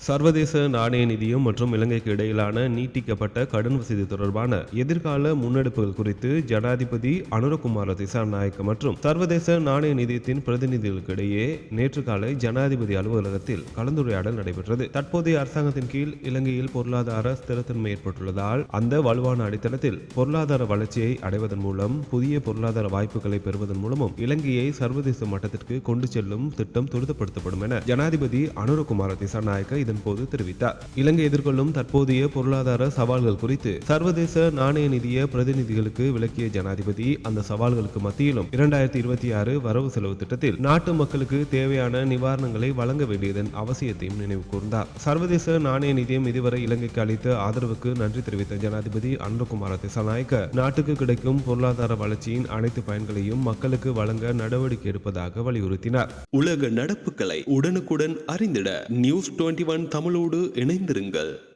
சர்வதேச நாணய நிதியம் மற்றும் இலங்கைக்கு இடையிலான நீட்டிக்கப்பட்ட கடன் வசதி தொடர்பான எதிர்கால முன்னெடுப்புகள் குறித்து ஜனாதிபதி அனுரகுமார திசாநாயக்க மற்றும் சர்வதேச நாணய நிதியத்தின் பிரதிநிதிகளுக்கு இடையே நேற்று காலை ஜனாதிபதி அலுவலகத்தில் கலந்துரையாடல் நடைபெற்றது. தற்போதைய அரசாங்கத்தின் கீழ் இலங்கையில் பொருளாதார ஸ்திரத்தன்மை ஏற்பட்டுள்ளதால் அந்த வலுவான அடித்தளத்தில் பொருளாதார வளர்ச்சியை அடைவதன் மூலம் புதிய பொருளாதார வாய்ப்புகளை பெறுவதன் மூலமும் இலங்கையை சர்வதேச மட்டத்திற்கு கொண்டு செல்லும் திட்டம் துரிதப்படுத்தப்படும் என ஜனாதிபதி அனுரகுமார திசாநாயக்க இதன்போது தெரிவித்தார். இலங்கை எதிர்கொள்ளும் தற்போதைய பொருளாதார சவால்கள் குறித்து சர்வதேச நாணய நிதிய பிரதிநிதிகளுக்கு விளக்கிய ஜனாதிபதி அந்த சவால்களுக்கு மத்தியிலும் 2026 வரவு செலவு திட்டத்தில் நாட்டு மக்களுக்கு தேவையான நிவாரணங்களை வழங்க வேண்டியதன் அவசியத்தையும் நினைவு கூர்ந்தார். சர்வதேச நாணய நிதியம் இதுவரை இலங்கைக்கு அளித்த ஆதரவுக்கு நன்றி தெரிவித்த ஜனாதிபதி அனுரகுமார திசாநாயக்க நாட்டுக்கு கிடைக்கும் பொருளாதார வளர்ச்சியின் அனைத்து பயன்களையும் மக்களுக்கு வழங்க நடவடிக்கை எடுப்பதாக வலியுறுத்தினார். உலக நடப்புகளை உடனுக்குடன் அறிந்திட நியூஸ் 21 தமிழோடு இணைந்திருங்கள்.